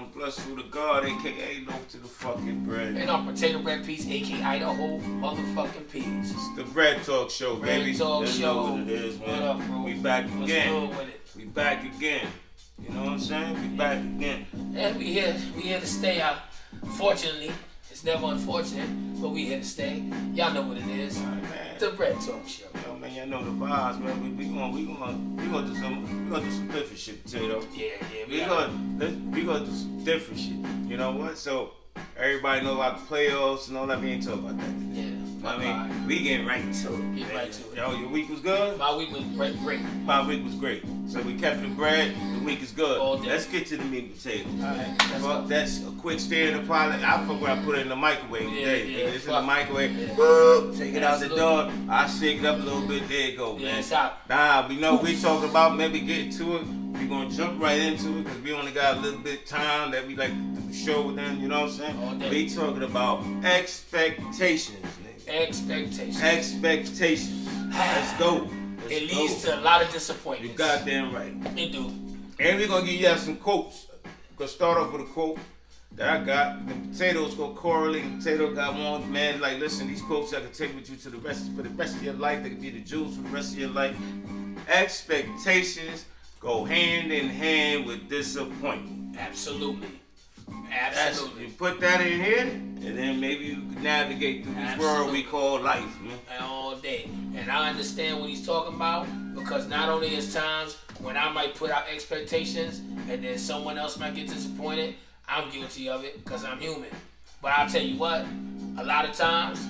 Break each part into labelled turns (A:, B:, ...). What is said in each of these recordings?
A: I'm blessed through the God, aka loaf to the fucking bread.
B: And our potato bread piece, aka Idaho motherfucking peas.
A: It's the Bread Talk Show, baby.
B: Talk
A: Let's
B: Show.
A: know what it is, man.
B: What up, bro?
A: We back
B: What's
A: again.
B: good with it?
A: We back again. You know what I'm saying? We back again.
B: And we here to stay. Fortunately, it's never unfortunate, but we here to stay. Y'all know what it is.
A: All right, man.
B: The Bread Talk Show.
A: Yo, man, y'all know the vibes, man. We gonna do some different shit, Potato.
B: Yeah.
A: We gonna do some different shit. You know what? So everybody know about the playoffs and all that. We ain't talking about that today.
B: Yeah.
A: I mean, we getting right to it.
B: Get right to it.
A: Yo, your week was good?
B: My week was great.
A: My week was great. So we kept the bread. The week is good.
B: All day.
A: Let's get to the meat and potatoes.
B: All right.
A: Fuck, that's a quick stare in the pot. I forgot I put it in the microwave today.
B: Yeah,
A: It's in the microwave.
B: Yeah.
A: Boop, take it
B: Absolutely.
A: out the door. I shake it up a little bit. There you go,
B: Yeah,
A: man.
B: it's out.
A: Nah, we know we talking about maybe getting to it. We're going to jump right into it because we only got a little bit of time that we like to do the show with them. You know what I'm saying?
B: All day.
A: We talking about expectations, nigga. Expectations. Let's go.
B: It leads to a lot of disappointments.
A: You goddamn right.
B: It do.
A: And we're going to give you some quotes. We're going to start off with a quote that I got. The Potatoes going to correlate. The Potato got one, man, like, listen, these quotes I can take with you to for the rest of your life. They can be the jewels for the rest of your life. Expectations go hand in hand with disappointment.
B: Absolutely.
A: You put that in here, and then maybe you can navigate through this world we call life, man.
B: All day. And I understand what he's talking about, because not only is times when I might put out expectations and then someone else might get disappointed, I'm guilty of it because I'm human. But I'll tell you what, a lot of times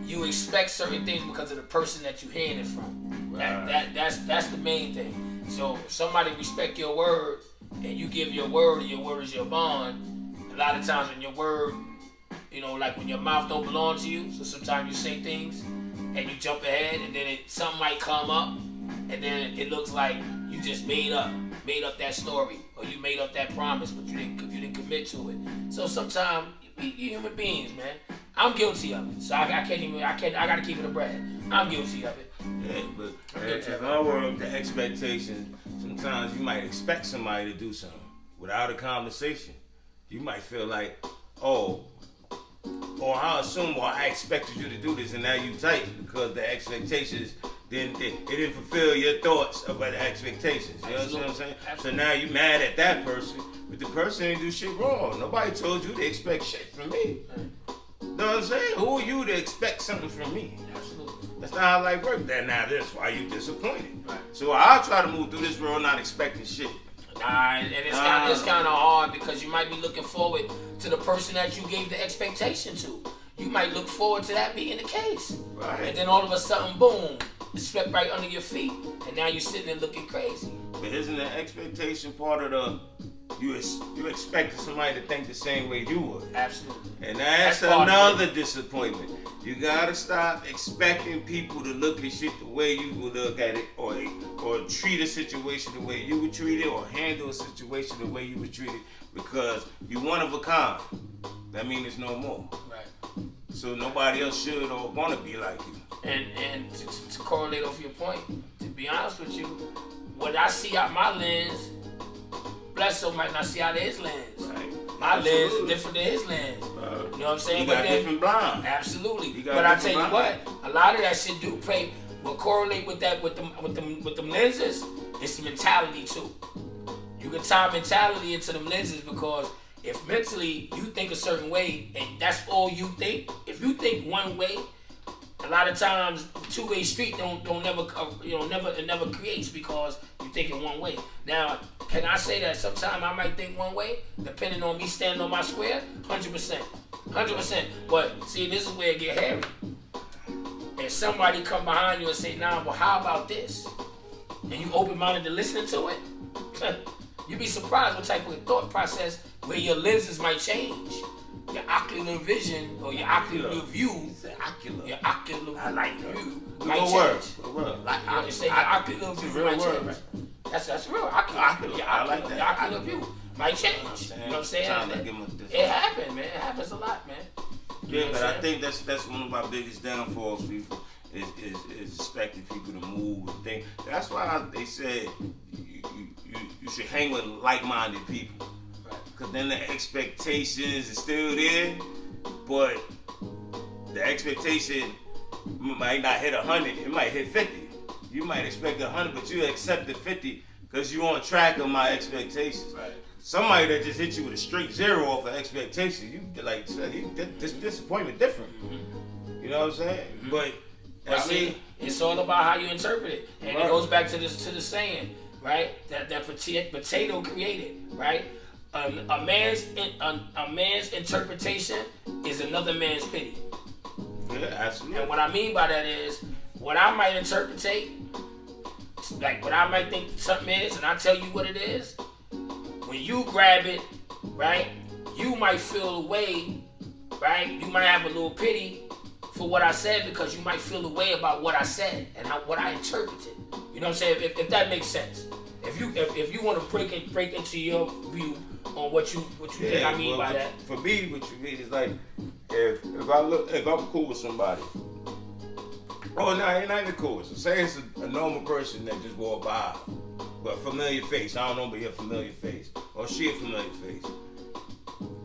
B: you expect certain things because of the person that you hearing it from.
A: Right.
B: That's the main thing. So if somebody respect your word and you give your word and your word is your bond, a lot of times when your word, you know, like when your mouth don't belong to you, so sometimes you say things and you jump ahead and then something might come up and then it looks like you just made up that story or you made up that promise, but you didn't commit to it. So sometimes you human beings, man. I'm guilty of it. So I gotta keep it a bread. I'm guilty of it.
A: Yeah, but in our world, the expectation, sometimes you might expect somebody to do something without a conversation. You might feel like, or I assume, or I expected you to do this, and now you tight because the expectations it didn't fulfill your thoughts about the expectations. You know what I'm saying?
B: Absolutely.
A: So now you mad at that person, but the person didn't do shit wrong. Nobody told you to expect shit from me. You know what I'm saying? Who are you to expect something from me?
B: Absolutely.
A: That's not how life works. Now that's why you disappointed.
B: Right.
A: So I try to move through this world not expecting shit.
B: And it's kind of hard because you might be looking forward to the person that you gave the expectation to. You might look forward to that being the case.
A: Right.
B: And then all of a sudden, boom, it swept right under your feet. And now you're sitting there looking crazy.
A: But isn't the expectation part of the, you expected somebody to think the same way you would?
B: Absolutely.
A: And that's another disappointment. You gotta stop expecting people to look at shit the way you would look at it, or treat a situation the way you would treat it, or handle a situation the way you would treat it, because you're one of a kind. That means there's no more.
B: Right.
A: So nobody else should or wanna be like you.
B: And to correlate off your point, to be honest with you, what I see out my lens, Bledsoe might not see out of his lens.
A: Right.
B: My lens is different than his lens. You know what I'm saying?
A: You got different blind.
B: Absolutely. But I tell you what, a lot of that shit do play. Will correlate with that with them lenses. It's the mentality too. You can tie mentality into them lenses, because if mentally you think a certain way and that's all you think, if you think one way, a lot of times the two-way street never creates because you think in one way. Now, can I say that sometimes I might think one way, depending on me standing on my square? 100%. But see, this is where it get hairy. If somebody come behind you and say, nah, well, how about this? And you open-minded to listening to it, you'd be surprised what type of thought process where your lenses might change. Your ocular vision or your ocular view. Your ocular
A: I like that.
B: view
A: Good
B: might
A: word.
B: change.
A: Good word.
B: You say your ocular view might change.
A: Right?
B: That's real. Ocular. Your
A: I like that.
B: Your ocular view might change. You know what I'm saying? It happens, man. It happens a lot, man.
A: Yeah, but I think that's one of my biggest downfalls, people, is expecting people to move and think. That's why they said you should hang with like-minded people.
B: Right.
A: Cause then the expectations is still there, but the expectation might not hit 100. It might hit 50. You might expect 100, but you accept the 50 because you on track of my expectations.
B: Right.
A: Somebody that just hit you with a straight 0 off of expectation, you like this disappointment different. You know what I'm saying? But I mean,
B: it's all about how you interpret it, and it goes back to the saying, right? That potato created, right? A man's interpretation is another man's pity.
A: Yeah, absolutely.
B: And what I mean by that is, what I might interpretate, like what I might think something is, and I tell you what it is. When you grab it, right, you might feel a way, right? You might have a little pity for what I said because you might feel a way about what I said and what I interpreted. You know what I'm saying? If that makes sense. If you want to break into your view on what you think I mean by that.
A: For me, what you mean is like if I'm cool with somebody. Oh no, ain't nothing cool with. So say it's a normal person that just walk by. But familiar face, I don't know, but you're a familiar face. Or she a familiar face.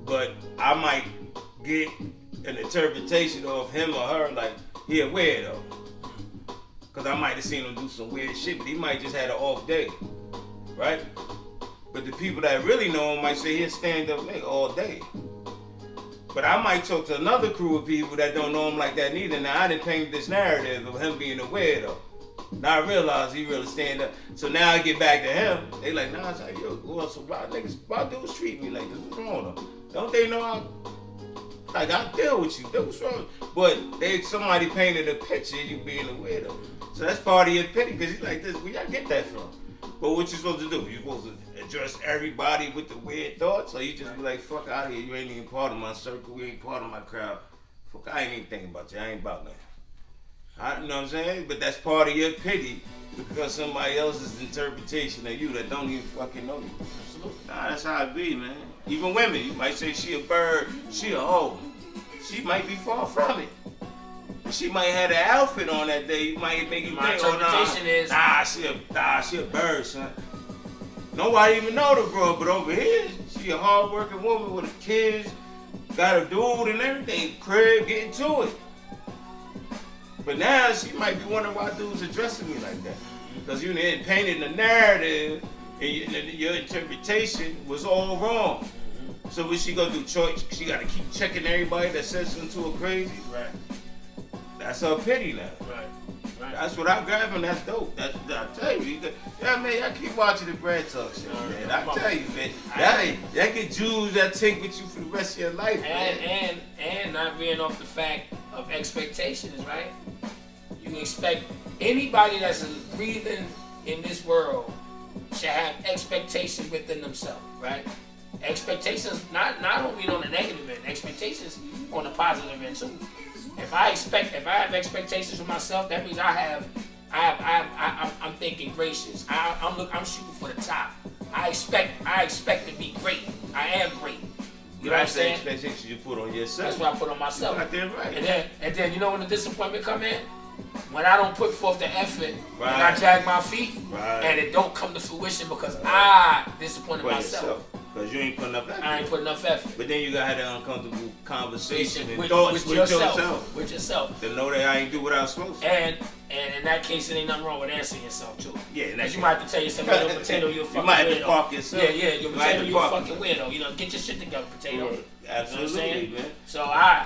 A: But I might get an interpretation of him or her like, he a weirdo. Cause I might have seen him do some weird shit, but he might just had an off day. Right? But the people that really know him might say he'll stand up nigga all day. But I might talk to another crew of people that don't know him like that neither. Now I done painted this narrative of him being a weirdo. Now I realize he really stand up. So now I get back to him. They like, nah, it's like, yo, so why dudes treat me like this? What's wrong with them? Don't they know I deal with you? What's wrong? But somebody painted a picture of you being a weirdo. So that's part of your pity because you like this. Where y'all get that from? But what you supposed to do? You supposed to address everybody with the weird thoughts, or you just be like, fuck out of here. You ain't even part of my circle. You ain't part of my crowd. Fuck, I ain't even thinking about you. I ain't about nothing. You know what I'm saying? But that's part of your pity because somebody else's interpretation of you that don't even fucking know you. Absolutely. Nah, that's how it be, man. Even women, you might say she a bird, she a hoe. She might be far from it. She might have an outfit on that day. You might make you
B: My
A: think,
B: interpretation is,
A: she a bird, son. Nobody even know the girl, but over here, she a hard-working woman with her kids, got a dude and everything, crib, getting to it. But now she might be wondering why dudes addressing me like that. Because you didn't painted the narrative and your interpretation was all wrong. So what she gonna do? She gotta keep checking everybody that says something to her crazy?
B: Right.
A: That's her pity now.
B: Right.
A: That's what I grab from. That's dope. I tell you, man, I keep watching the Bread Talk shit, man. I tell you, man, that get jewels that take with you for the rest of your life, man.
B: And not being off the fact of expectations, right? You expect anybody that's breathing in this world should have expectations within themselves, right? Expectations not only on the negative end, expectations on the positive end too. If I have expectations for myself, that means I'm thinking gracious. I'm shooting for the top. I expect to be great. I am great. You know what I'm saying?
A: Expectations you put on yourself.
B: That's what I put on myself.
A: Right.
B: And then you know when the disappointment come in? When I don't put forth the effort,
A: right.
B: and I drag my feet,
A: right.
B: and it don't come to fruition because I disappointed myself.
A: Because you ain't put enough effort.
B: I ain't put enough effort.
A: But then you gotta have that uncomfortable conversation and
B: with
A: thoughts with
B: yourself. With yourself.
A: To know that I ain't do what I was supposed to.
B: And in that case, it ain't nothing wrong with answering yourself too.
A: Yeah,
B: because you might have to tell yourself, yo, potato, you're a fucking weirdo.
A: You might have to park yourself.
B: Yeah, your potato, you're a fucking weirdo. You know, get your shit together, potato.
A: Absolutely,
B: you know
A: man.
B: So I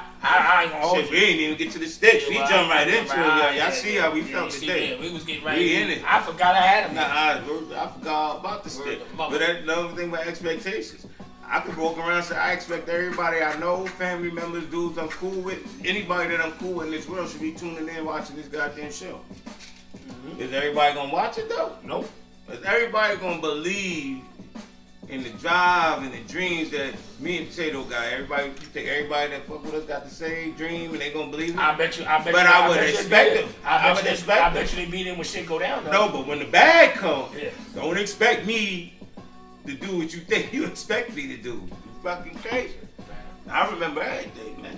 B: ain't gonna hold you.
A: We ain't even get to the sticks. We jumped right into it, y'all. See how we felt today.
B: We was getting right
A: in it.
B: I forgot I had them.
A: I forgot all about the stick. But that's another thing about expectations. I could walk around and say, I expect everybody I know, family members, dudes I'm cool with, anybody that I'm cool with in this world should be tuning in watching this goddamn show. Mm-hmm. Is everybody gonna watch it though?
B: Nope.
A: Is everybody gonna believe in the drive and the dreams that me and Potato got? Everybody, you think everybody that fuck with us got the same dream and they gonna believe it?
B: I bet you.
A: But I would expect them.
B: I bet you they be there when shit go down though.
A: No, but when the bag comes, don't expect me to do what you think you expect me to do. You fucking crazy. I remember everything, man.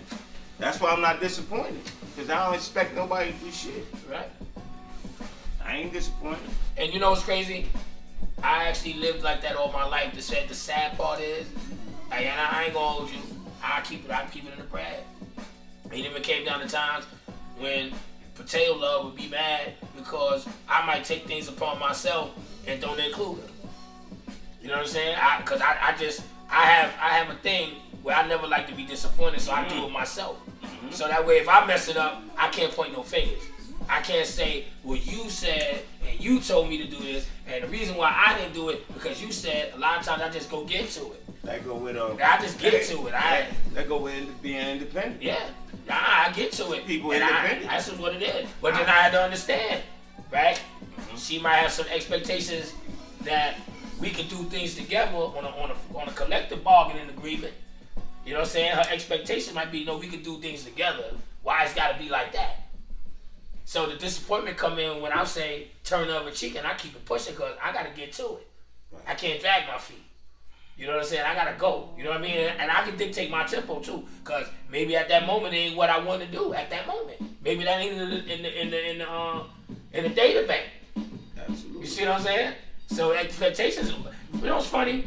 A: That's why I'm not disappointed. Because I don't expect nobody to do shit.
B: Right.
A: I ain't disappointed.
B: And you know what's crazy? I actually lived like that all my life. The sad part is, Like, and I ain't gonna hold you. I keep it in the bread. It even came down to times when Potato Love would be mad because I might take things upon myself and don't include her. You know what I'm saying? Because I have a thing where I never like to be disappointed, so I do it myself. So that way, if I mess it up, I can't point no fingers. I can't say, well, you said and you told me to do this, and the reason why I didn't do it because you said. A lot of times I just go get to it.
A: That go with
B: I just get to it.
A: That go with being independent.
B: Yeah, I get to it.
A: People
B: and
A: independent.
B: That's just what it is. But then I had to understand, right? She might have some expectations that we could do things together on a collective bargaining agreement. You know what I'm saying? Her expectation might be, no, we could do things together. Why it's got to be like that? So the disappointment come in when I say turn the other cheek and I keep it pushing because I got to get to it. I can't drag my feet. You know what I'm saying? I got to go. You know what I mean? And I can dictate my tempo too because maybe at that moment it ain't what I want to do at that moment. Maybe that ain't in the data bank.
A: Absolutely.
B: You see what I'm saying? So expectations, you know what's funny?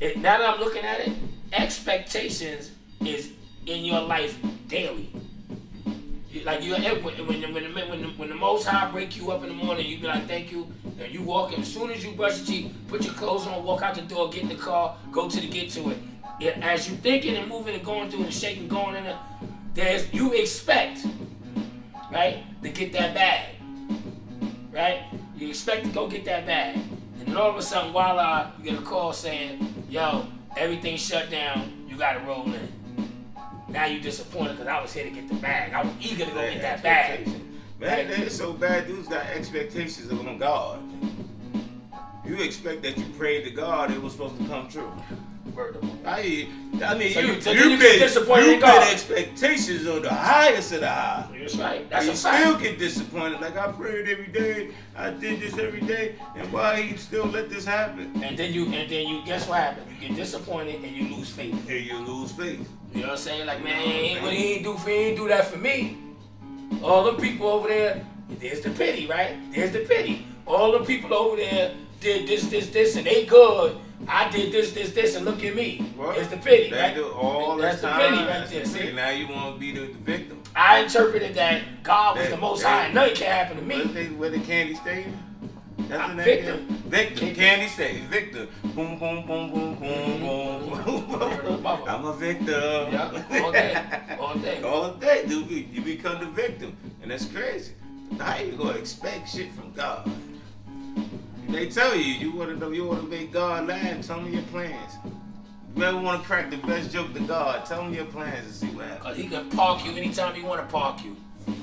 B: Now that I'm looking at it, expectations is in your life daily. Like when the Most High break you up in the morning, you be like, thank you. And you walk in, as soon as you brush your teeth, put your clothes on, walk out the door, get in the car, get to it. As you thinking and moving and going through and shaking, going in there, you expect, right, to get that bag, right? You expect to go get that bag. And then all of a sudden, voila, you get a call saying, yo, everything shut down, you gotta roll in. Now you disappointed because I was here to get the bag. I was eager to go get that bag.
A: Man, it's so bad. Dudes got expectations on God. You expect that you prayed to God, it was supposed to come true. I mean,
B: so
A: you
B: get disappointed in God.
A: Expectations on the highest of the high.
B: That's right. That's a
A: fact.
B: fact.
A: Still get disappointed. Like I prayed every day, I did this every day, and why he still let this happen?
B: And then you guess what happened? You get disappointed and you lose faith.
A: And you lose faith.
B: You know what I'm saying? Like, man, he ain't do that for me. All them people over there, there's the pity, right? There's the pity. All the people over there did this, and they good. I did this, and look at me. Right. It's the pity, right?
A: That's the pity
B: right there. See?
A: Now you want to be the victim.
B: I interpreted that God was the Most High, and nothing can happen to me.
A: Where the candy stay? That's the name.
B: Victim.
A: Victim. Candy stay. Victim. Boom, boom, boom, boom, boom, boom. I'm a victim.
B: Yeah. All day. All day.
A: All day, dude. You become the victim, and that's crazy. How you gonna expect shit from God? They tell you want to make God laugh. Tell me your plans. You ever want to crack the best joke to God? Tell me your plans and see what happens.
B: Cause He can park you anytime He want to park you.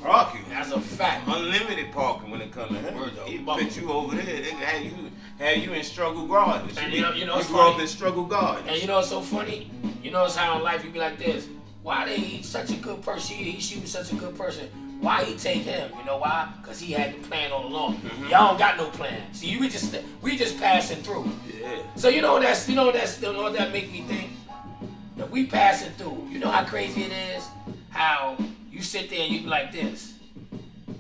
A: Park you.
B: That's a fact.
A: Unlimited parking when it comes to Him. He put you over there. They can have you in struggle gardens.
B: And you know
A: you grow up in struggle gardens.
B: And you know what's so funny? You know it's how in life you be like this. Why he such a good person? She was such a good person. Why he take him? You know why? Cause he had the plan all along. Mm-hmm. Y'all don't got no plan. See, we just passing through.
A: Yeah.
B: So you know what that make me think? That we passing through. You know how crazy it is? How you sit there and you be like this.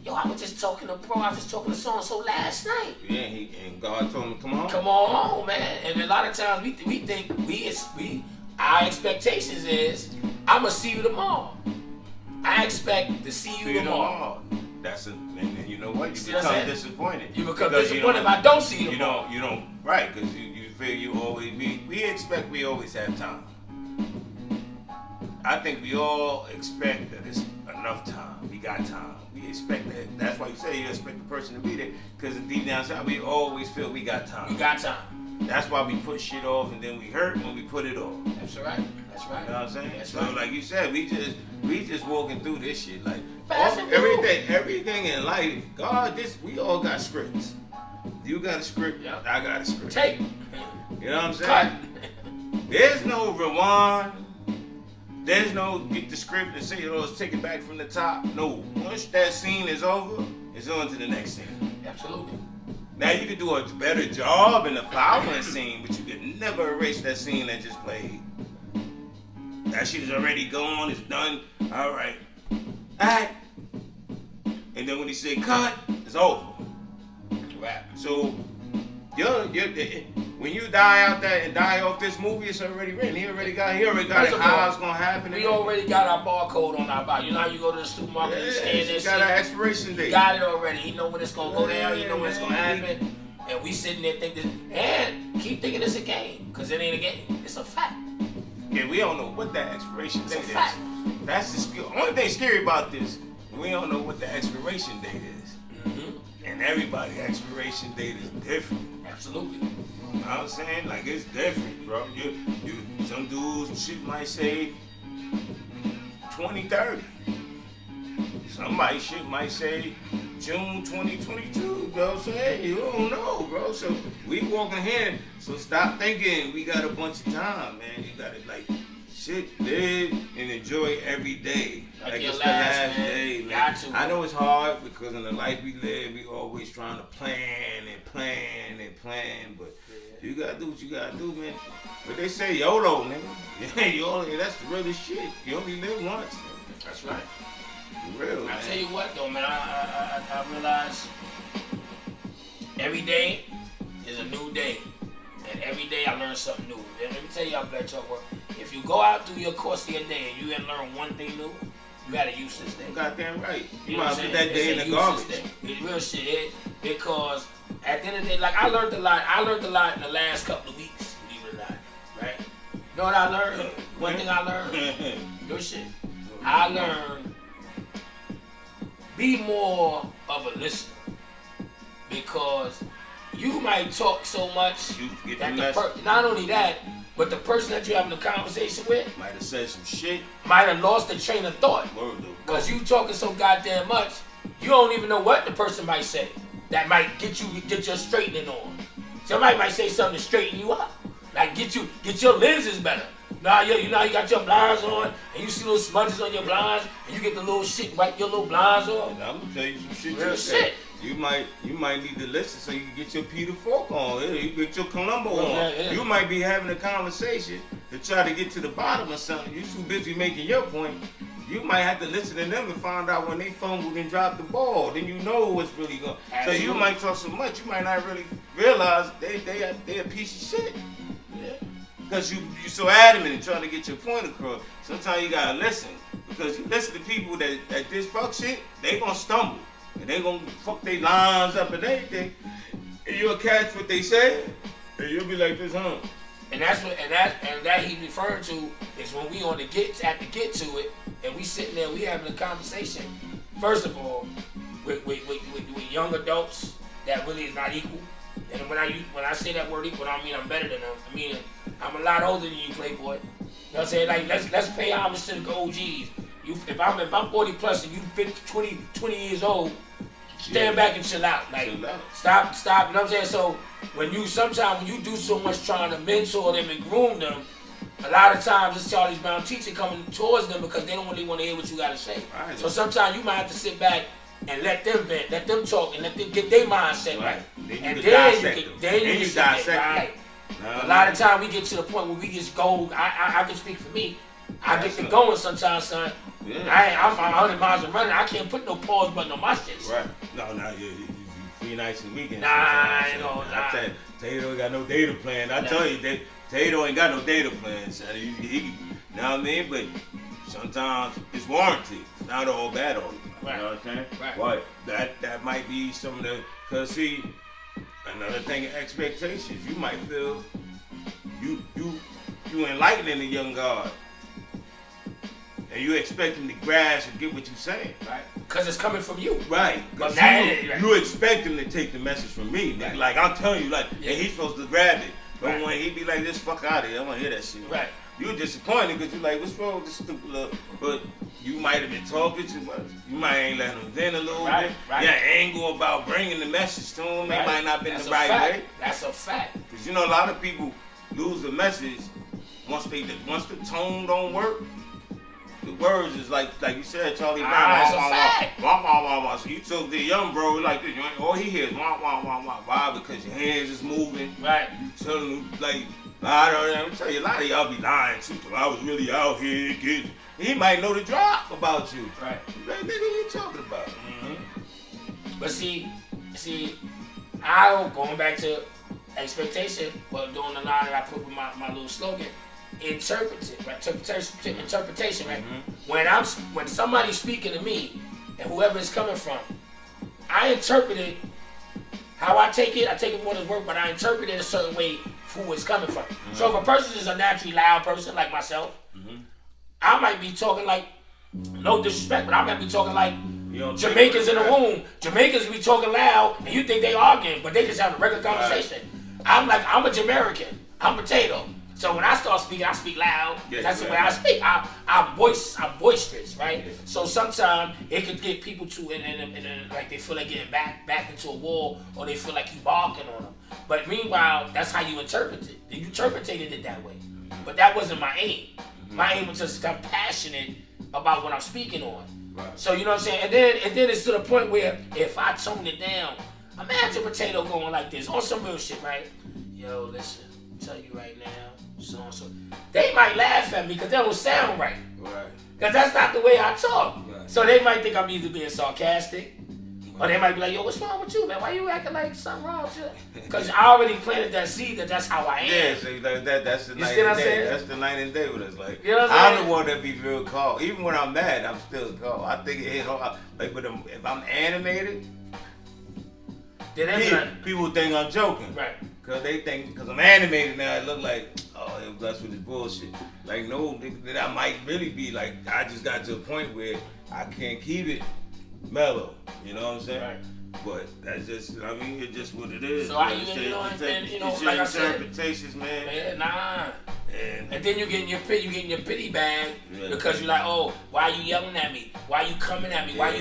B: Yo, I was just talking to bro. I was just talking to so-and-so last night.
A: Yeah, and God told him, come on.
B: Come on home, man. And a lot of times we think our expectations is, I'ma see you tomorrow. I expect to see you tomorrow.
A: And you know what? You become disappointed.
B: You become disappointed if I don't see you
A: tomorrow. You don't, right, because you feel you always we expect we always have time. I think we all expect that it's enough time. We got time. We expect that. That's why you say you expect the person to be there, because deep down inside we always feel we got time.
B: We got time.
A: That's why we put shit off and then we hurt when we put it off.
B: That's right. That's right.
A: You know what I'm saying?
B: That's
A: so
B: right.
A: Like you said, we just walking through this shit. Like everything in life, we all got scripts. You got a script,
B: yep.
A: I got a script.
B: Tape.
A: You know what I'm saying? There's no rewind. There's no get the script and say, let's take it back from the top. No. Once that scene is over, it's on to the next scene.
B: Absolutely.
A: Now you can do a better job in the following scene, but you can never erase that scene that just played. That shit is already gone, it's done. All right. And then when he say cut, it's over.
B: Right.
A: So when you die out there and die off this movie, it's already written. He already got it, how it's gonna happen.
B: We already got our barcode on our body. You know how you go to the supermarket and scan that shit?
A: Got an expiration date.
B: He got it already. He know when it's gonna go down. He know when it's gonna happen. And we sitting there thinking, and keep thinking it's a game, because it ain't a game. It's a fact.
A: Yeah, we don't know what that expiration date is.
B: Fact.
A: That's the only thing scary about this. We don't know what the expiration date is.
B: Mm-hmm.
A: And everybody's expiration date is different.
B: Absolutely.
A: You know what I'm saying? Like, it's different, bro. Some dudes, shit might say 2030. Somebody shit might say June 2022. You know what I'm saying? You don't know, bro. So we walking here. So stop thinking we got a bunch of time, man. You gotta shit, live and enjoy every day. Like it's the last day, man. I know it's hard because in the life we live, we always trying to plan, but you gotta do what you gotta do, man. But they say YOLO, nigga. Yeah, YOLO, that's the realest shit. You only live once.
B: That's right.
A: Real,
B: I tell you what though, man, I realize every day is a new day. And every day I learn something new. And let me tell y'all, Black Talk World, if you go out through your course of your day and you didn't learn one thing new, you had a useless day.
A: Goddamn right.
B: You
A: might put that day in the garbage.
B: It's real shit. Because at the end of the day, like I learned a lot in the last couple of weeks, believe it or not. Right? You know what I learned? One thing I learned? Your shit. I learned be more of a listener. Because you might talk so much that not only that, but the person that you're having a conversation with
A: might have said some shit.
B: Might have lost the train of thought. Because you talking so goddamn much, you don't even know what the person might say. That might get your straightening on. Somebody might say something to straighten you up. Like get your lenses better. Now you got your blinds on and you see little smudges on your blinds and you get the little shit, wipe your little blinds off.
A: And I'm gonna tell you some shit.
B: Real shit.
A: You might need to listen so you can get your Peter Falk on. You get your Columbo on.
B: Yeah.
A: You might be having a conversation to try to get to the bottom of something. You too busy making your point. You might have to listen to them and find out when they fumbled and dropped the ball. Then you know what's really going. So you might talk so much, you might not really realize they a piece of shit.
B: Yeah.
A: Because you so adamant in trying to get your point across. Sometimes you gotta listen. Because you listen to people that this fuck shit, they gonna stumble. And they gonna fuck their lines up and everything. And you'll catch what they say, and you'll be like this, huh?
B: And that he's referring to is when we get to it, and we sitting there, we having a conversation. First of all, with young adults that really is not equal. And when I say that word equal, I don't mean I'm better than them. I mean I'm a lot older than you, Playboy. You know what I'm saying? Like let's pay homage to the OGs. If I'm 40 plus and you 20 years old, stand back and chill out. Like stop. You know what I'm saying? So when you do so much trying to mentor them and groom them, a lot of times it's Charlie Brown teacher coming towards them because they don't really want to hear what you got to say. Right. So sometimes you might have to sit back and let them vent, let them talk, and let them get their mindset right. Then you can dissect it. Right. A lot of times we get to the point where we just go. I can speak for me. I get to going sometimes, son. Yeah. I'm 100 miles and running. I can't put no pause button on my shit.
A: Right. No, you free nights and weekends.
B: I
A: Tato ain't got no data plan. I tell you, Tato ain't got no data plan, son. He, you know what I mean? But sometimes it's warranted. It's not all bad on you.
B: Right.
A: You know what I'm saying?
B: Right.
A: But that might be some of the, cause see, another thing is expectations. You might feel you enlightening the young God. And you expect him to grasp and get what you're saying.
B: Right. Because it's coming from you.
A: Right.
B: But
A: you expect him to take the message from me. Right. Like, I'm telling you, and he's supposed to grab it. But when he be like, this fuck out of here, I want to hear that shit.
B: Right.
A: You're disappointed because you're like, what's wrong with this stupid little... But you might have been talking too much. You might ain't letting him vent a little bit.
B: Right.
A: You're angry about bringing the message to him. It might not been the right way.
B: That's a fact.
A: Because a lot of people lose the message once the tone don't work. The words is like you said, Charlie Brown.
B: That's a fact.
A: Wah, wah, wah, wah. So you took the young bro like this. All he hears wah, wah, wah, wah. Why? Because your hands is moving.
B: Right.
A: You telling him like, I'm tell you, a lot of y'all be lying too. I was really out here getting. He might know the drop about you.
B: Right.
A: Like, nigga, what you talking about?
B: Mm-hmm. But see, going back to expectation, well, doing the line that I put with my little slogan, interpretation, right? Interpretation, right? When somebody's speaking to me, and whoever it's coming from, I interpret it how I take it for what it's worth, but I interpret it a certain way for who it's coming from. So if a person is a naturally loud person like myself, I might be talking like, no disrespect, but I might be talking like Jamaicans in the room. Jamaicans be talking loud, and you think they arguing, but they just having a regular conversation. I'm a Jamaican. I'm potato. So when I start speaking, I speak loud. That's the way I speak. I'm boisterous, right? Yeah. So sometimes it could get people to and like they feel like getting back into a wall, or they feel like you barking on them. But meanwhile, that's how you interpret it. You interpreted it that way. But that wasn't my aim. My aim was just to become passionate about what I'm speaking on. Right. So you know what I'm saying? And then it's to the point where if I tone it down, imagine Potato going like this on some real shit, right? Yo, listen, I'll tell you right now, so and so. They might laugh at me because that don't sound right. Right. Because that's not the way I talk. Right. So they might think I'm either being sarcastic, or they might be like, yo, what's wrong with you, man? Why you acting like something wrong with you? Because I already planted that seed that's how I am.
A: Yeah, so like that's the night and day. That's the night and day with us. Like,
B: you know
A: I'm the one that be real calm. Even when I'm mad, I'm still calm. I think it hit hard. Like, but if I'm animated, people think I'm joking.
B: Right.
A: Because they think, because I'm animated now, it look like, oh, they're blessed with this bullshit. Like, no, that I might really be like, I just got to a point where I can't keep it mellow. You know what I'm saying?
B: Right.
A: But that's just, I mean, it's just what it is.
B: So I even, like I said,
A: interpretations, man.
B: Yeah, nah. And then you get in your pity bag because you're like, oh, why are you yelling at me? Why are you coming at me? Why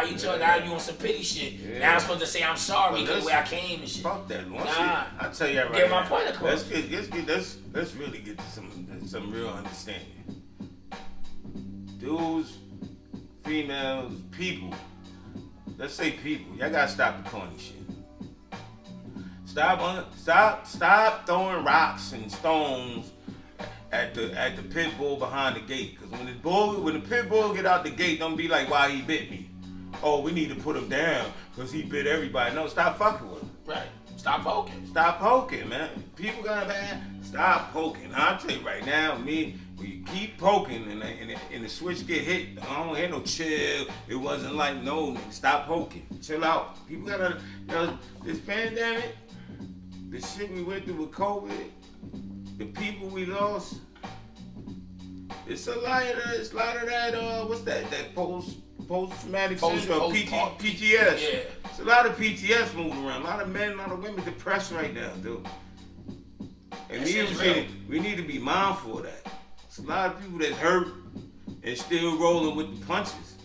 B: you telling now you on some pity shit? Yeah. Now I'm supposed to say I'm sorry because the way I came and shit.
A: Fuck that. I'll tell you right now.
B: Get my point across.
A: Let's really get to some real understanding. Dudes, females, people. Let's say people. Y'all gotta stop the corny shit. Stop throwing rocks and stones at the pit bull behind the gate. Cause when the pit bull get out the gate, don't be like, why he bit me? Oh, we need to put him down because he bit everybody. No, stop fucking with him.
B: Right. Stop poking.
A: Stop poking, man. People got bad. Stop poking. I'll tell you right now, when you keep poking and the switch get hit, I don't hear no chill. It wasn't like, no, stop poking. Chill out. People gotta, this pandemic, the shit we went through with COVID, the people we lost, it's a lot of that, what's that post-traumatic syndrome, PTS. Yeah. It's a lot of PTS moving around. A lot of men, a lot of women depressed right now, dude. And we need to be mindful of that. It's a lot of people that's hurt and still rolling with the punches.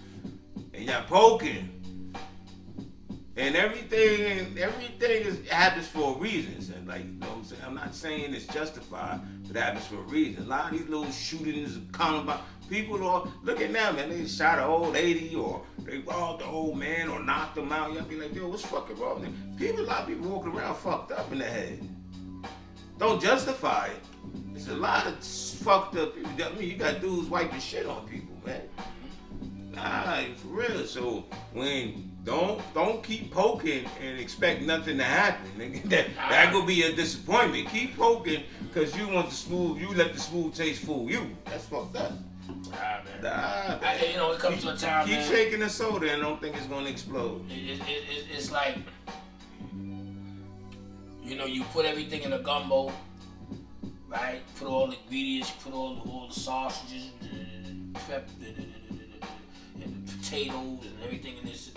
A: And y'all poking. And everything happens for a reason. And like, you know what I'm saying? I'm not saying it's justified, but it happens for a reason. A lot of these little shootings are coming about. People don't look at now, man. They shot an old lady, or they robbed the old man, or knocked him out. Y'all be like, yo, what's fucking wrong with them? A lot of people walking around fucked up in the head. Don't justify it. There's a lot of fucked up people. I mean, you got dudes wiping shit on people, man. Nah, for real. So don't keep poking and expect nothing to happen. That gonna be a disappointment. Keep poking because you want the smooth. You let the smooth taste fool you. That's fucked up.
B: Man. It comes to a time.
A: Keep shaking the soda and don't think it's gonna explode.
B: It's like, you put everything in a gumbo, right? Put all the ingredients, put all the sausages, and the pep, and the potatoes, and everything in this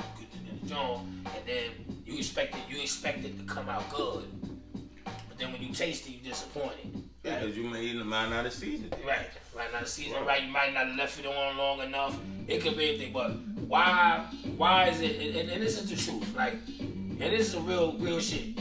B: joint, and then you expect it to come out good. But then when you taste it, you're disappointed.
A: Yeah, because you might not have seasoned it.
B: Right. Might not have seasoned it right. You might not have left it on long enough. It could be anything, but why is it, and this is the truth, like, and this is a real shit.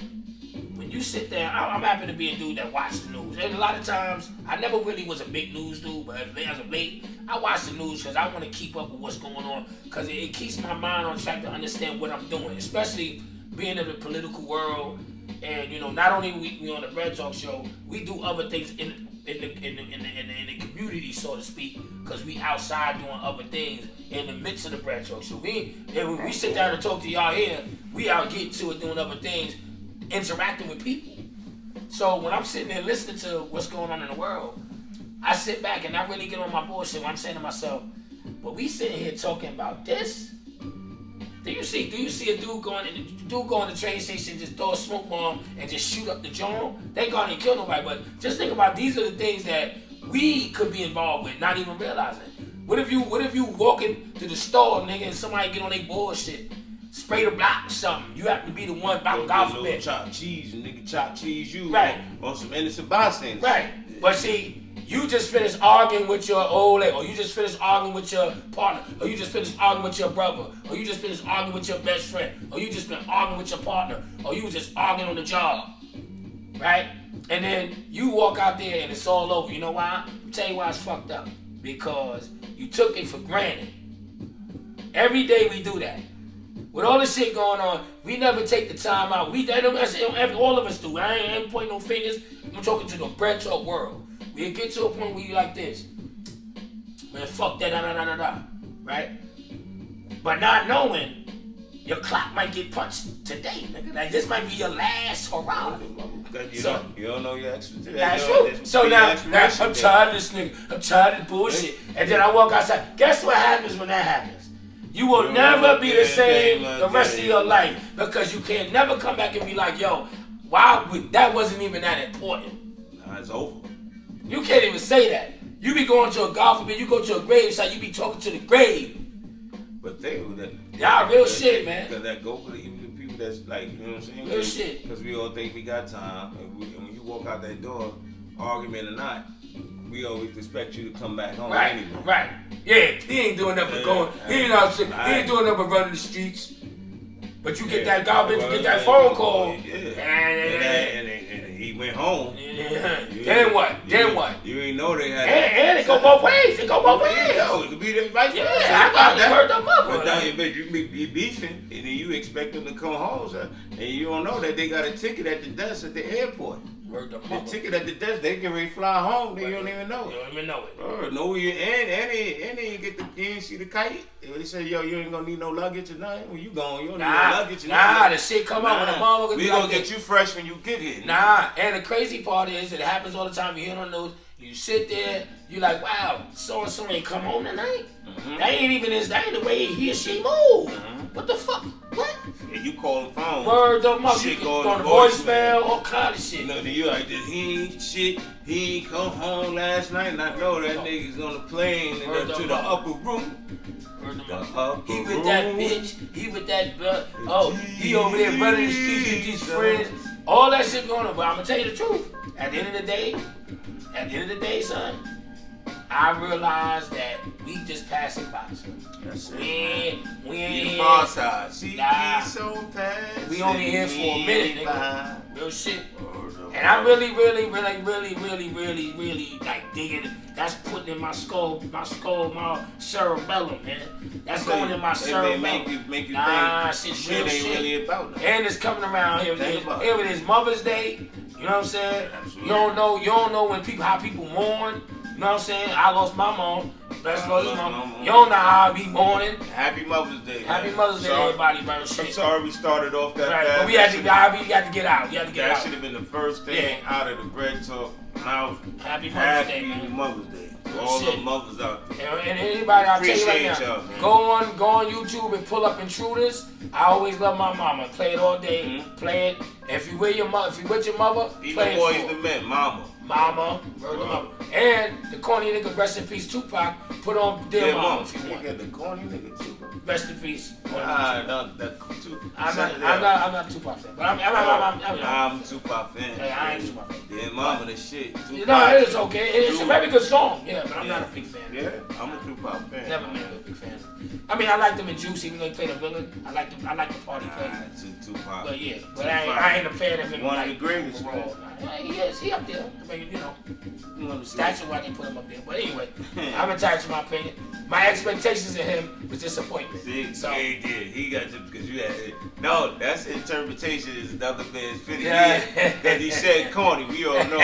B: When you sit there, I'm happy to be a dude that watches the news. And a lot of times, I never really was a big news dude, but as of late, I watch the news because I want to keep up with what's going on, because it keeps my mind on track to understand what I'm doing, especially being in the political world. And not only we on the Bread Talk show, we do other things in the community, so to speak, because we outside doing other things in the midst of the Bread Talk show. When we sit down and talk to y'all here, we out getting to it, doing other things, interacting with people. So when I'm sitting there listening to what's going on in the world, I sit back and I really get on my bullshit when I'm saying to myself, but we sitting here talking about this? Do you see a dude go in the train station and just throw a smoke bomb and just shoot up the joint? They gonna kill nobody, but just think about these are the things that we could be involved with, not even realizing. What if you walking to the store, nigga, and somebody get on their bullshit, spray the block or something? You have to be the one, God forbid.
A: Chop cheese, and nigga chop cheese you
B: right.
A: on some innocent bystanders.
B: Right. But see, you just finished arguing with your old lady, or you just finished arguing with your partner, or you just finished arguing with your brother, or you just finished arguing with your best friend, or you just been arguing with your partner, or you just arguing on the job, right? And then you walk out there and it's all over. You know why? I'll tell you why it's fucked up. Because you took it for granted. Every day we do that. With all this shit going on, we never take the time out. All of us do. I ain't pointing no fingers. I'm talking to the bread talk world. We get to a point where you like this. Man, fuck that, right? But not knowing your clock might get punched today, nigga. Like, this might be your last hurrah.
A: You don't know your expectations.
B: That's true. So now I'm tired of this nigga. I'm tired of bullshit. And then I walk outside. Guess what happens when that happens? You will never be the same the rest of your life, because you can never come back and be like, yo, that wasn't even that important.
A: Nah, it's over.
B: You can't even say that. You be going to God forbid, you go to a grave site, you be talking to the grave.
A: But they were that.
B: Y'all real shit, man.
A: Because that go for even the people that's like, you know what I'm saying?
B: Real shit.
A: Because we all think we got time. And when you walk out that door, argument or not, we always expect you to come back home anyway.
B: Right. Yeah, he ain't doing nothing but going. He ain't doing nothing but running the streets. But you get that garbage, you get that phone call. And
A: he went home.
B: Then what?
A: You ain't know they had.
B: And it go both ways. It
A: could be the vice versa.
B: I got that. Heard the mother.
A: But now you be beefing, and then you expect them to come home, and you don't know that they got a ticket at the desk at the airport. The ticket at the desk, they get ready to fly home. They don't even know it.
B: You don't even know it.
A: No, you ain't see the kite. They say, yo, you ain't gonna need no luggage or nothing. When you gone, you don't need no luggage or nothing.
B: The shit come out when the motherfucker.
A: We gonna get you fresh when you get here.
B: And the crazy part is, it happens all the time. You hear on the news. You sit there, you like, wow, so and so ain't come home tonight. Mm-hmm. That ain't the way he or she move. Mm-hmm. What the fuck? What?
A: And you call the phone.
B: Word up, you on the voicemail, all kind of shit.
A: You know, you like this, he ain't shit. He ain't come home last night, and I know that nigga's on the plane and to the upper room.
B: He with that bitch. He with that blood. Oh, he over there running the streets with his friends. All that shit going on. But I'm gonna tell you the truth. At the end of the day, son, I realized that we just passing by, son.
A: That's it.
B: We ain't here.
A: Far side.
B: We only here for a minute, nigga. Real shit. And I really like digging it. That's putting in my skull, my cerebellum, man. That's going in my cerebellum.
A: Make you think
B: shit real
A: ain't
B: shit.
A: really about that.
B: And it's coming around here. Here it is Mother's Day. You know what I'm saying?
A: Absolutely.
B: You don't know how people mourn. You know what I'm saying? I lost my mom. Bless Lord's mom. You don't know how I be mourning.
A: Happy Mother's Day.
B: Happy Mother's Day, everybody, bro. Shit.
A: I'm sorry we started off that fast.
B: But we had to get out.
A: That should have been the first thing out of the bread talk mouth.
B: Happy Mother's Day, man.
A: Happy Mother's Day. All the mothers out there.
B: And anybody, I'll tell you right now, go on YouTube and pull up Intruders. I always love my mama. Play it all day. Mm-hmm. Play it. If you with your mother, play it.
A: Boys, the men, mama.
B: Word the mama. And the corny nigga, rest in peace, Tupac, put on Dear Mama if you want.
A: The corny nigga, Tupac.
B: Rest in peace.
A: I'm not
B: a Tupac fan, but
A: I'm a Tupac fan.
B: Hey, I ain't Tupac fan.
A: Dear Mama, the shit.
B: It's okay. It's a very good song. Yeah, but I'm not a big fan.
A: Yeah, I'm a Tupac fan.
B: Never been a big fan. I mean, I like them in Juice, even though he played a villain. I like the part he played.
A: Tupac.
B: But yeah, I ain't a fan of him.
A: One of the greatest.
B: He is. He up there. I mean, statue why they put him up there. But anyway, I'm entitled to my opinion. My expectations of him was disappointment.
A: See,
B: so
A: he did. He got to, because you had it. No, that's interpretation is another man's opinion.
B: Yeah.
A: That he said corny. We all know.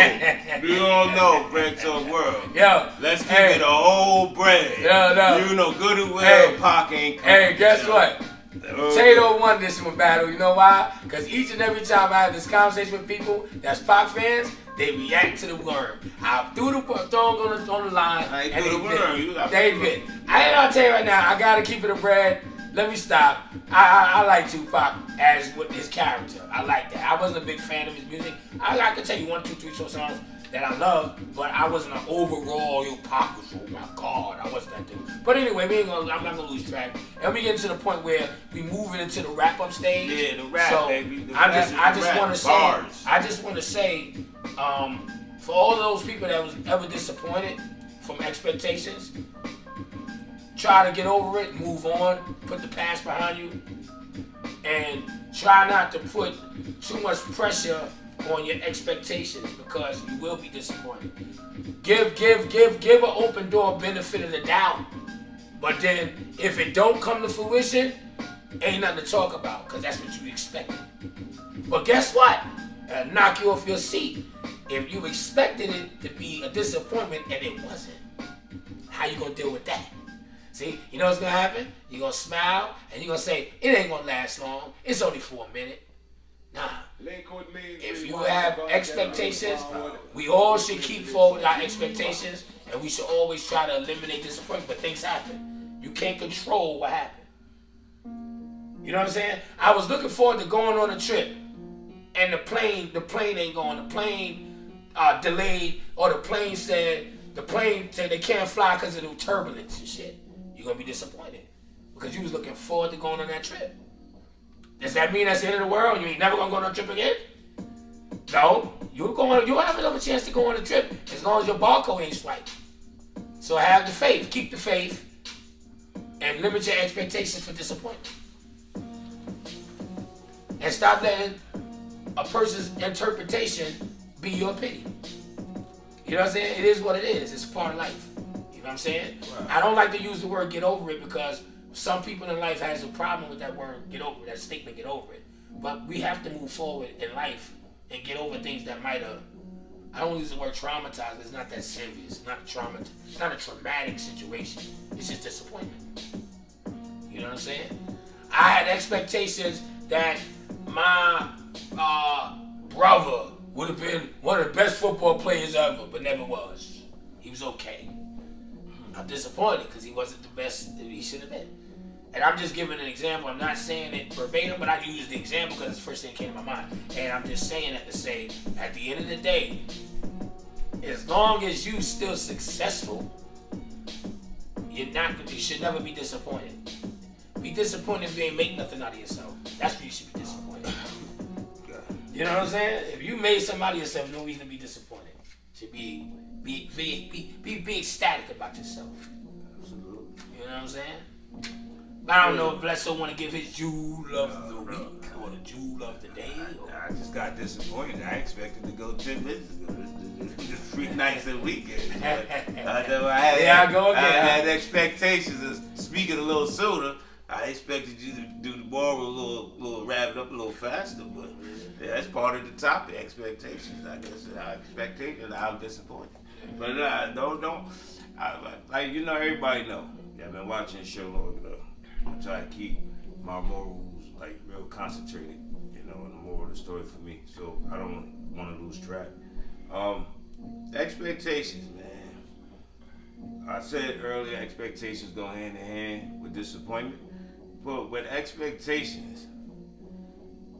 A: We all know, bread talk world.
B: Yo.
A: Let's keep it a whole bread.
B: No.
A: You know good and well, Pac ain't corny.
B: Hey, guess what? Tato won this one battle. You know why? Because each and every time I have this conversation with people that's Pac fans, they react to the worm. I threw the thong on the line.
A: I ain't
B: and
A: do the worm.
B: They bit. I'll tell you right now, I gotta keep it a bread. Let me stop. I like Tupac as with his character. I like that. I wasn't a big fan of his music. I can tell you 1, 2, 3, 4 songs that I love, but I wasn't an overall, Pac was, oh my God, I wasn't that dude. But anyway, I'm not gonna lose track. And we get to the point where we moving into the wrap up stage.
A: Yeah, the rap,
B: so
A: baby.
B: I just want to say, for all those people that was ever disappointed from expectations, try to get over it, move on, put the past behind you, and try not to put too much pressure on your expectations because you will be disappointed. Give an open door benefit of the doubt, but then if it don't come to fruition, ain't nothing to talk about because that's what you expected. But guess what? It'll knock you off your seat. If you expected it to be a disappointment and it wasn't, how you gonna deal with that? See, you know what's gonna happen? You're gonna smile and you're gonna say, it ain't gonna last long. It's only for a minute. Nah. If you have expectations, we all should keep forward our expectations and we should always try to eliminate disappointment, but things happen. You can't control what happened. You know what I'm saying? I was looking forward to going on a trip and the plane ain't going. The plane delayed, or the plane said they can't fly because of the turbulence and shit. You're gonna be disappointed because you was looking forward to going on that trip. Does that mean that's the end of the world? You ain't never gonna go on a trip again? No, you'll have another chance to go on a trip as long as your barcode ain't swiped. So have the faith, keep the faith, and limit your expectations for disappointment. And stop letting a person's interpretation be your opinion. You know what I'm saying? It is what it is. It's a part of life. You know what I'm saying? Right. I don't like to use the word get over it because some people in life has a problem with that word get over it, that statement get over it. But we have to move forward in life and get over things that might have, I don't use the word traumatized, it's not that serious. It's not it's not a traumatic situation. It's just disappointment. You know what I'm saying? I had expectations that my brother would have been one of the best football players ever, but never was. He was okay. I'm disappointed because he wasn't the best that he should have been. And I'm just giving an example. I'm not saying it verbatim, but I use the example because it's the first thing that came to my mind. And I'm just saying that to say, at the end of the day, as long as you still successful, you should never be disappointed. Be disappointed if you ain't make nothing out of yourself. That's when you should be disappointed. You know what I'm saying? If you made somebody yourself, no reason to be disappointed. Should be ecstatic about yourself.
A: Absolutely.
B: You know what I'm saying? I don't know if Blesso want to give his jewel of the week or the jewel of the day.
A: I just got disappointed. I expected to go 10 minutes ago. This freak nights and weekends. I had expectations of speaking a little sooner. I expected you to do the ball a little wrap it up a little faster, but yeah, that's part of the topic. Expectations. I guess our expectations. I'm disappointed, but everybody know. I've been watching the show long enough. I try to keep my morals like real concentrated, and the moral of the story for me. So I don't want to lose track. Expectations, man. I said earlier, expectations go hand in hand with disappointment. But with expectations,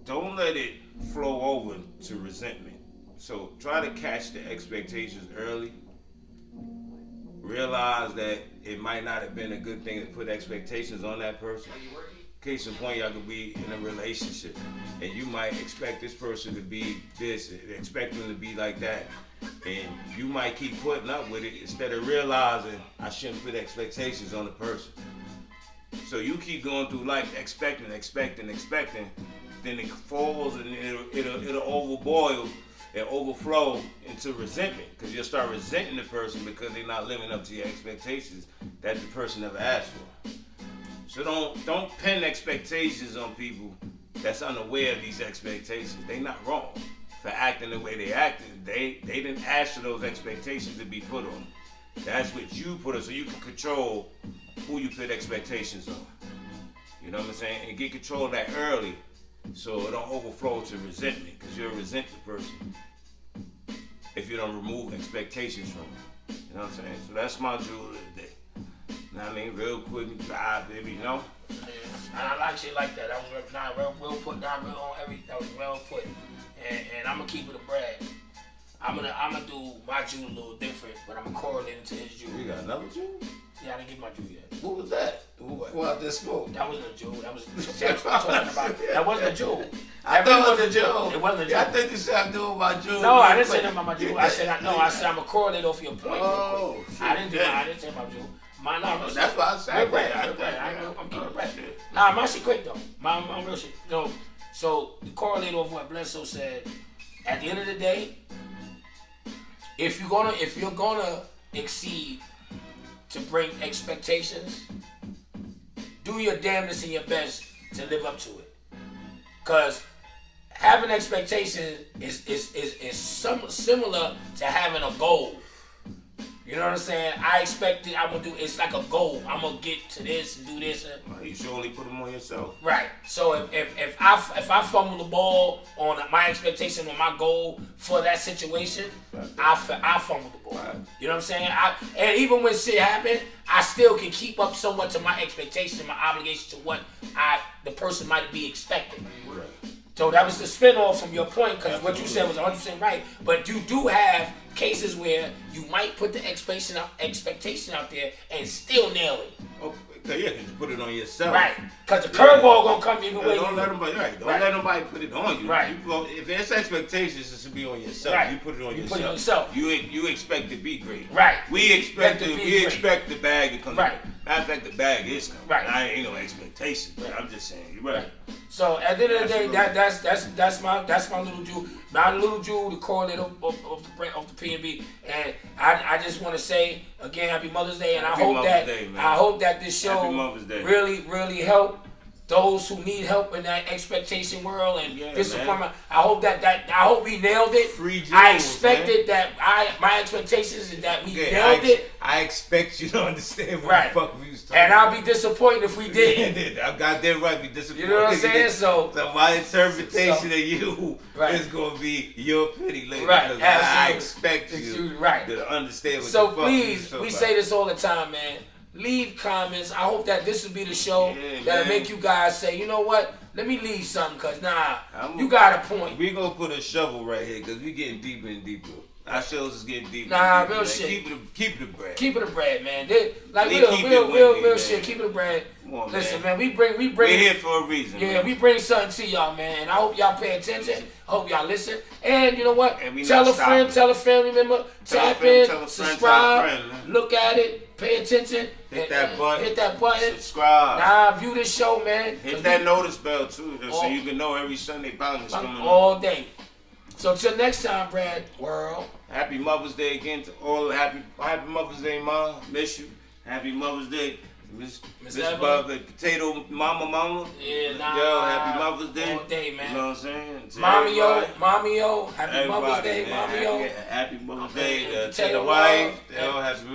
A: don't let it flow over to resentment. So try to catch the expectations early. Realize that it might not have been a good thing to put expectations on that person. Case in point, y'all could be in a relationship and you might expect this person to be this, expect them to be like that. And you might keep putting up with it instead of realizing I shouldn't put expectations on the person. So you keep going through life expecting, then it falls and it'll overboil and overflow into resentment because you'll start resenting the person because they're not living up to your expectations that the person never asked for. So don't pin expectations on people that's unaware of these expectations. They're not wrong for acting the way they acted. They didn't ask for those expectations to be put on them. That's what you put on so you can control who you put expectations on. You know what I'm saying? And get control of that early so it don't overflow to resentment, because you'll resent the person if you don't remove expectations from them. You know what I'm saying? So that's my jewel of the day. You know what I mean? Real quick and dry, baby, you know?
B: Yeah. I like shit like that. That was real put down, real on everything. That was well put. And I'm gonna keep it a brag. I'm gonna do my jewel a little different, but I'm gonna correlate it to his jewel.
A: You got another jewel?
B: Yeah, I didn't get my jewel yet.
A: What was that? Who out there smoke?
B: That wasn't a jewel. That was that's what I'm talking about. That wasn't a jewel.
A: I thought it was a jewel.
B: It wasn't a jewel.
A: I think you said I'm doing my jewel.
B: No, I didn't say nothing about my jewel. I said I'm gonna correlate off your point.
A: Oh,
B: shit. I didn't say my jewel.
A: That's what I said.
B: I'm keeping it right. Nah, my shit quick though. My real shit. So to correlate off what Bledsoe said, at the end of the day, if you're gonna exceed to bring expectations, do your damnedest and your best to live up to it. Cause having expectations is similar to having a goal. You know what I'm saying? I expected I'm gonna do. It's like a goal. I'm gonna get to this and do this.
A: You should only put them on yourself.
B: Right. So if I fumble the ball on my expectation or my goal for that situation, I fumble the ball.
A: Right.
B: You know what I'm saying? And even when shit happen, I still can keep up somewhat to my expectation, my obligation to what the person might be expecting.
A: Right.
B: So that was the spin-off from your point, because what you said was 100% right. But you do have cases where you might put the expectation out there and still nail it.
A: Okay, yeah, because you put it on yourself.
B: Right. Because the curveball gonna come either way.
A: Don't let nobody put it on you.
B: Right.
A: If it's expectations, it should be on yourself.
B: Right.
A: You put it on
B: You
A: yourself.
B: put it on yourself.
A: You expect to be great.
B: Right.
A: We expect the bag to come.
B: Right.
A: Matter of fact, the bag is coming.
B: Right.
A: I ain't no expectation. But I'm just saying, you're right.
B: So at the end of the day, that's my little jewel. My little jewel, the correlate of the P&B. And I just want to say again, Happy Mother's Day, and I hope that this show really help those who need help in that expectation world and disappointment. I hope we nailed it.
A: Free jewels,
B: I expected that. My expectations is that we nailed it.
A: I expect you to understand what the fuck we was talking
B: about. And I'll
A: about.
B: be disappointed if we didn't.
A: I'm goddamn right be disappointed.
B: You know what I'm saying? So
A: my interpretation of you is gonna be your pity later.
B: Right.
A: Because
B: Absolutely.
A: I expect you to understand what
B: so
A: the fuck
B: please, we say this all the time, man. Leave comments. I hope that this will be the show that'll make you guys say, you know what? Let me leave something, because you got a point.
A: We gonna put a shovel right here, because we getting deeper and deeper. Our shows is getting deeper.
B: Real shit.
A: Keep it a bread.
B: Keep it a bread, man. Real shit. Keep it a bread.
A: On,
B: listen, man. We bring.
A: We're here for a reason.
B: Yeah,
A: man.
B: We bring something to y'all, man. And I hope y'all pay attention. I hope y'all listen. And you know what? Tell a friend, tell a family member, tap in, subscribe, look at it, pay attention.
A: Hit that button.
B: Subscribe. View this show, man.
A: Hit that notice bell too, so you can know every Sunday Pound is coming
B: all day. So till next time, Brad World.
A: Happy Mother's Day again to all. Happy Mother's Day, Mom. Miss you. Happy Mother's Day, Miss Potato Mama.
B: Yeah,
A: Yo, happy Mother's Day.
B: All day, man.
A: You know what I'm saying?
B: Mommy yo. Happy Mother's Day, Mommy yo.
A: Happy Mother's Day
B: to
A: the wife. Yo, happy Mother's